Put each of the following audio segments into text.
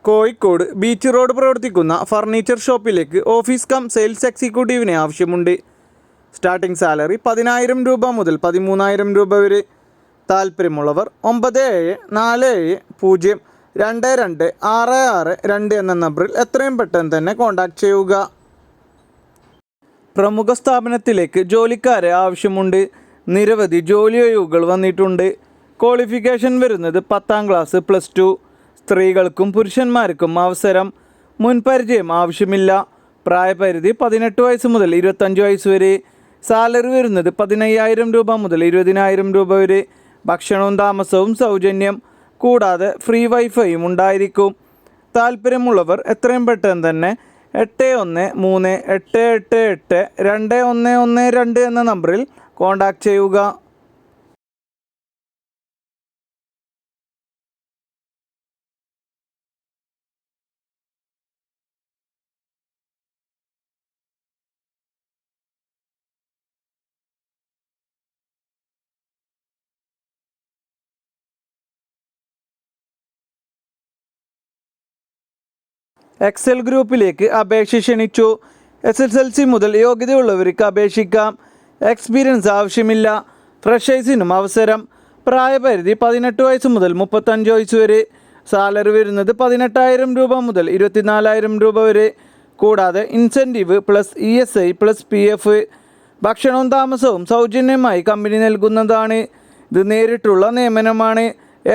Kozhikode beach road പ്രവർത്തിക്കുന്ന furniture ഷോപ്പിലേക്ക് office come sales എക്സിക്യൂട്ടീവിനെ ആവശ്യമുണ്ട്. സ്റ്റാർട്ടിംഗ് സാലറി 10,000 രൂപ മുതൽ 13,000 രൂപ വരെ. താല്പര്യമുള്ളവർ 974702226662 എന്ന നമ്പറിൽ എത്രയും പെട്ടെന്ന് തന്നെ കോൺടാക്റ്റ് ചെയ്യുക. പ്രമുഖ സ്ഥാപനത്തിലേക്ക് ജോലിക്കാരെ ആവശ്യമുണ്ട്. നിരവധി ജോലി ഒഴിവുകൾ വന്നിട്ടുണ്ട്. ക്വാളിഫിക്കേഷൻ വരുന്നത് 10ാം ക്ലാസ് +2. സ്ത്രീകൾക്കും പുരുഷന്മാർക്കും അവസരം. മുൻപരിചയം ആവശ്യമില്ല. പ്രായപരിധി 18 വയസ്സ് മുതൽ 25 വയസ്സ് വരെ. സാലറി വരുന്നത് 15,000 രൂപ മുതൽ 20,000 രൂപ വരെ. ഭക്ഷണവും താമസവും സൗജന്യം. കൂടാതെ ഫ്രീ വൈഫൈയും ഉണ്ടായിരിക്കും. താല്പര്യമുള്ളവർ എത്രയും പെട്ടെന്ന് തന്നെ 8138882112 എന്ന നമ്പറിൽ കോൺടാക്റ്റ് ചെയ്യുക. എക്സൽ ഗ്രൂപ്പിലേക്ക് അപേക്ഷ ക്ഷണിച്ചു. SSLC മുതൽ യോഗ്യതയുള്ളവർക്ക് അപേക്ഷിക്കാം. എക്സ്പീരിയൻസ് ആവശ്യമില്ല. ഫ്രഷേഴ്സിനും അവസരം. പ്രായപരിധി 18 വയസ്സ് മുതൽ 35 വയസ്സ് വരെ. സാലറി വരുന്നത് 18,000 രൂപ മുതൽ 24,000 രൂപ വരെ. കൂടാതെ ഇൻസെൻറ്റീവ് +ESI +PF. ഭക്ഷണവും താമസവും സൗജന്യമായി കമ്പനി നൽകുന്നതാണ്. ഇത് നേരിട്ടുള്ള നിയമനമാണ്,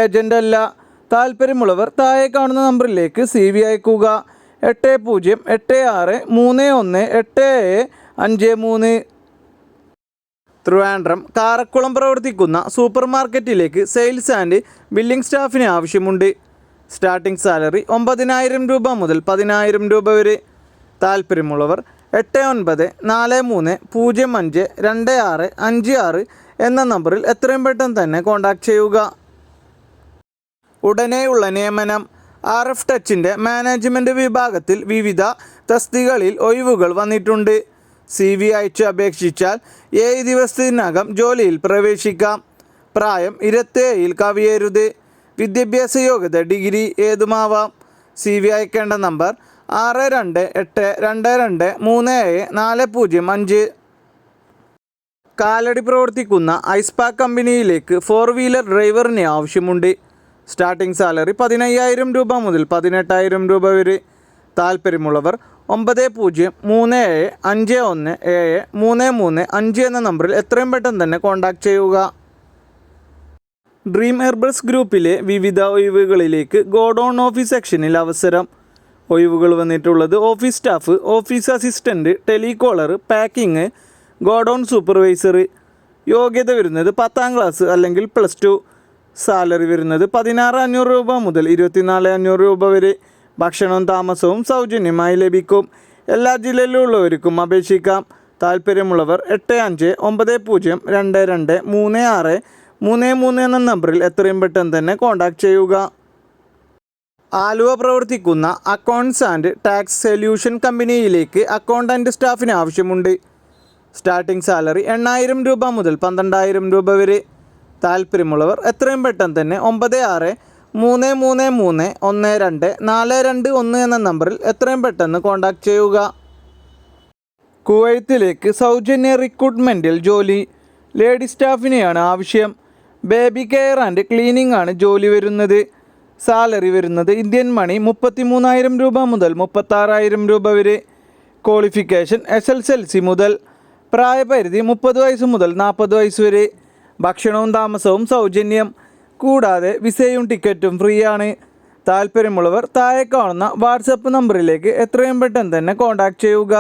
ഏജൻ്റ് അല്ല. താല്പര്യമുള്ളവർ താഴെ കാണുന്ന നമ്പറിലേക്ക് CV അയക്കുക. 8086318753. ട്രിവാൻഡ്രം കാരക്കുളം പ്രവർത്തിക്കുന്ന സൂപ്പർ മാർക്കറ്റിലേക്ക് സെയിൽസ് ആൻഡ് ബില്ലിംഗ് സ്റ്റാഫിനെ ആവശ്യമുണ്ട്. സ്റ്റാർട്ടിംഗ് സാലറി 9,000 രൂപ മുതൽ 10,000 രൂപ വരെ. താല്പര്യമുള്ളവർ 8943052656 എന്ന നമ്പറിൽ എത്രയും പെട്ടെന്ന് തന്നെ കോൺടാക്റ്റ് ചെയ്യുക. ഉടനെയുള്ള നിയമനം. RF ടച്ചിൻ്റെ മാനേജ്മെൻറ്റ് വിഭാഗത്തിൽ വിവിധ തസ്തികകളിൽ ഒഴിവുകൾ വന്നിട്ടുണ്ട്. CV അയച്ച് അപേക്ഷിച്ചാൽ 7 ദിവസത്തിനകം ജോലിയിൽ പ്രവേശിക്കാം. പ്രായം 27 കവിയരുത്. വിദ്യാഭ്യാസ യോഗ്യത ഡിഗ്രി ഏതുമാവാം. CV അയക്കേണ്ട നമ്പർ 6282237405. കാലടി പ്രവർത്തിക്കുന്ന ഐസ്പാക്ക് കമ്പനിയിലേക്ക് 4 വീലർ ഡ്രൈവറിനെ ആവശ്യമുണ്ട്. സ്റ്റാർട്ടിംഗ് സാലറി 15,000 രൂപ മുതൽ 18,000 രൂപ വരെ. താല്പര്യമുള്ളവർ 9037517335 എന്ന നമ്പറിൽ എത്രയും പെട്ടെന്ന് തന്നെ കോൺടാക്റ്റ് ചെയ്യുക. ഡ്രീം ഹെർബൽസ് ഗ്രൂപ്പിലെ വിവിധ ഒഴിവുകളിലേക്ക് ഗോഡൗൺ ഓഫീസ് സെക്ഷനിൽ അവസരം. ഒഴിവുകൾ വന്നിട്ടുള്ളത് office staff, office assistant, telecaller, packing, godown supervisor. യോഗ്യത വരുന്നത് 10ാം ക്ലാസ് അല്ലെങ്കിൽ +2. സാലറി വരുന്നത് 16,500 രൂപ മുതൽ 24,500 രൂപ വരെ. ഭക്ഷണവും താമസവും സൗജന്യമായി ലഭിക്കും. എല്ലാ ജില്ലയിലുള്ളവർക്കും അപേക്ഷിക്കാം. താല്പര്യമുള്ളവർ 8590223633 എന്ന നമ്പറിൽ എത്രയും പെട്ടെന്ന് തന്നെ കോൺടാക്റ്റ് ചെയ്യുക. ആലുവ പ്രവർത്തിക്കുന്ന അക്കൗണ്ട്സ് ആൻഡ് ടാക്സ് സൊല്യൂഷൻ കമ്പനിയിലേക്ക് അക്കൗണ്ടൻറ്റ് സ്റ്റാഫിന് ആവശ്യമുണ്ട്. സ്റ്റാർട്ടിംഗ് സാലറി 8,000 രൂപ മുതൽ 12,000 രൂപ വരെ. താല്പര്യമുള്ളവർ എത്രയും പെട്ടെന്ന് തന്നെ 9633312421 എന്ന നമ്പറിൽ എത്രയും പെട്ടെന്ന് കോൺടാക്റ്റ് ചെയ്യുക. കുവൈത്തിലേക്ക് സൗജന്യ റിക്രൂട്ട്മെൻറ്റിൽ ജോലി. ലേഡി സ്റ്റാഫിനെയാണ് ആവശ്യം. ബേബി കെയർ ആൻഡ് ക്ലീനിങ് ആണ് ജോലി വരുന്നത്. സാലറി വരുന്നത് ഇന്ത്യൻ മണി 33,000 രൂപ മുതൽ 36,000 രൂപ വരെ. ക്വാളിഫിക്കേഷൻ SSLC മുതൽ. പ്രായപരിധി 30 വയസ്സ് മുതൽ 40 വയസ്സ് വരെ. ഭക്ഷണവും താമസവും സൗജന്യം. കൂടാതെ വിസയും ടിക്കറ്റും ഫ്രീ ആണ്. താല്പര്യമുള്ളവർ താഴെ കാണുന്ന വാട്സപ്പ് നമ്പറിലേക്ക് എത്രയും പെട്ടെന്ന് തന്നെ കോൺടാക്റ്റ് ചെയ്യുക.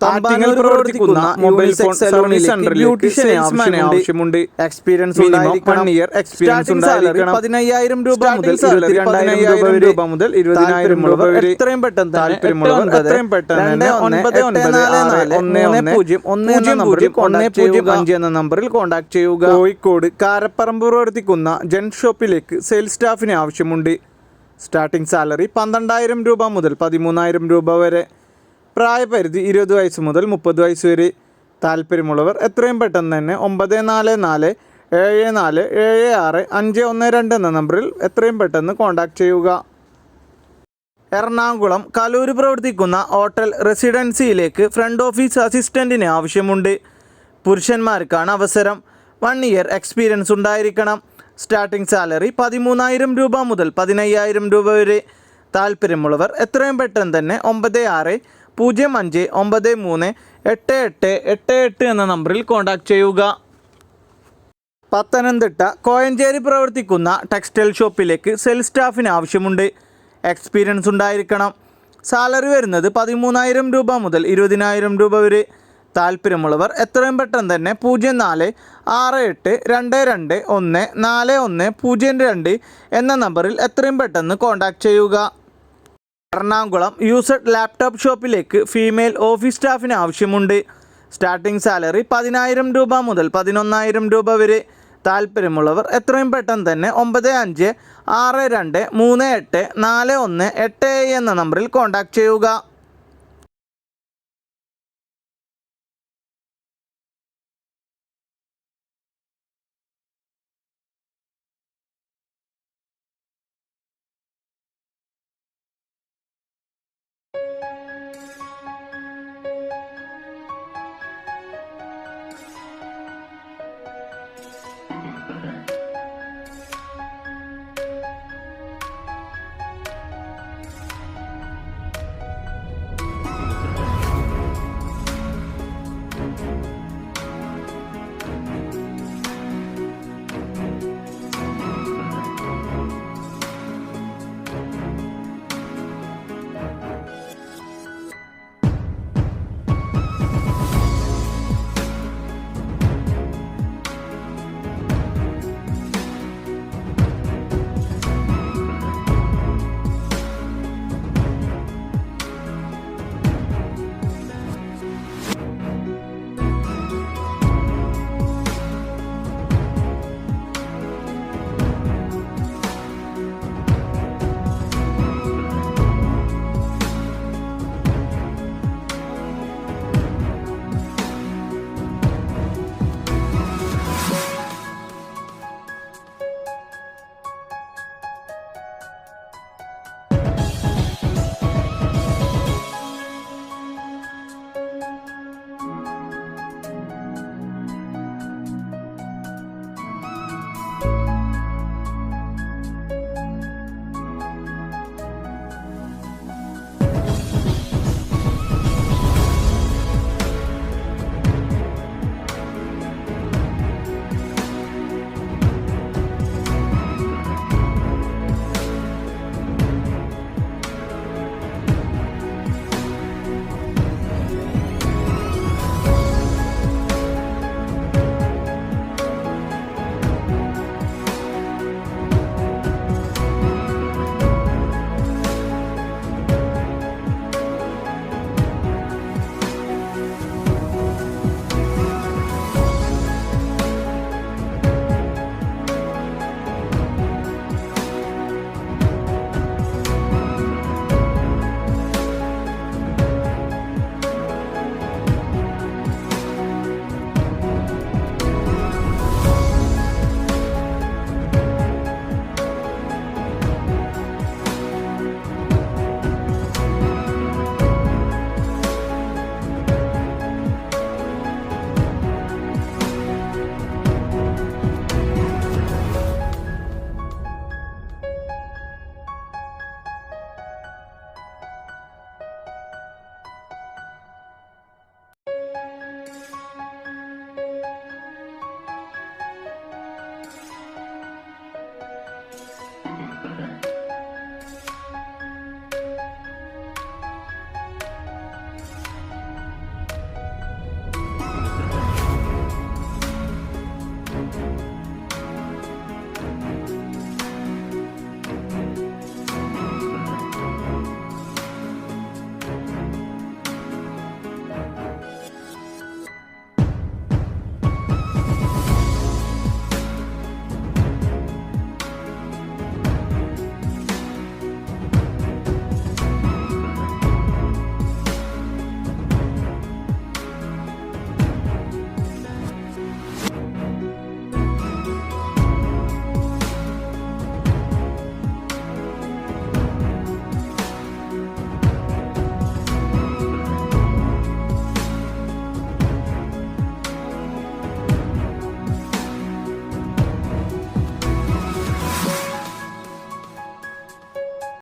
പ്രവർത്തിക്കുന്ന മൊബൈൽ ഫോൺ സർവീസ് സെൻറ്ററിലേക്ക് ആവശ്യമുണ്ട്. എക്സ്പീരിയൻസ് ഉണ്ടായിരിക്കണം. 1 ഇയർ എക്സ്പീരിയൻസ് ഉണ്ടായിരിക്കണം. 15,000 രൂപ മുതൽ 22,000 രൂപ മുതൽ 20,000 രൂപ വരെ. എത്രയും പെട്ടെന്ന് താല്പര്യമുള്ളവർ എത്രയും പെട്ടെന്ന് 99441005 എന്ന നമ്പറിൽ കോൺടാക്ട് ചെയ്യുക. കോഴിക്കോട് കാരപ്പറമ്പ് പ്രവർത്തിക്കുന്ന ജെൻ ഷോപ്പിലേക്ക് സെയിൽസ് സ്റ്റാഫിന് ആവശ്യമുണ്ട്. സ്റ്റാർട്ടിംഗ് സാലറി 12,000 രൂപ മുതൽ 13,000 രൂപ വരെ. പ്രായപരിധി 20 വയസ്സ് മുതൽ 30 വയസ്സ് വരെ. താല്പര്യമുള്ളവർ എത്രയും പെട്ടെന്ന് തന്നെ 9440 7476 എന്ന നമ്പറിൽ എത്രയും പെട്ടെന്ന് കോൺടാക്റ്റ് ചെയ്യുക. എറണാകുളം കലൂർ പ്രവർത്തിക്കുന്ന ഹോട്ടൽ റെസിഡൻസിയിലേക്ക് ഫ്രണ്ട് ഓഫീസ് അസിസ്റ്റൻറ്റിന് ആവശ്യമുണ്ട്. പുരുഷന്മാർക്കാണ് അവസരം. 1 ഇയർ എക്സ്പീരിയൻസ് ഉണ്ടായിരിക്കണം. സ്റ്റാർട്ടിംഗ് സാലറി 13,000 രൂപ മുതൽ 15,000 രൂപ വരെ. താല്പര്യമുള്ളവർ എത്രയും പെട്ടെന്ന് തന്നെ 9605938888 എന്ന നമ്പറിൽ കോൺടാക്റ്റ് ചെയ്യുക. പത്തനംതിട്ട കോയഞ്ചേരി പ്രവർത്തിക്കുന്ന ടെക്സ്റ്റൈൽ ഷോപ്പിലേക്ക് സെയിൽസ് സ്റ്റാഫിന് ആവശ്യമുണ്ട്. എക്സ്പീരിയൻസ് ഉണ്ടായിരിക്കണം. സാലറി വരുന്നത് 13,000 രൂപ മുതൽ 20,000 രൂപ വരെ. താല്പര്യമുള്ളവർ എത്രയും പെട്ടെന്ന് തന്നെ 0468221410 എന്ന നമ്പറിൽ എത്രയും പെട്ടെന്ന് കോൺടാക്റ്റ് ചെയ്യുക. എറണാകുളം യൂസഡ് ലാപ്ടോപ്പ് ഷോപ്പിലേക്ക് ഫീമെയിൽ ഓഫീസ് സ്റ്റാഫിന് ആവശ്യമുണ്ട്. സ്റ്റാർട്ടിംഗ് സാലറി 10,000 രൂപ മുതൽ 11,000 രൂപ വരെ. താല്പര്യമുള്ളവർ എത്രയും പെട്ടെന്ന് തന്നെ 9562384187 എന്ന നമ്പറിൽ കോൺടാക്റ്റ് ചെയ്യുക.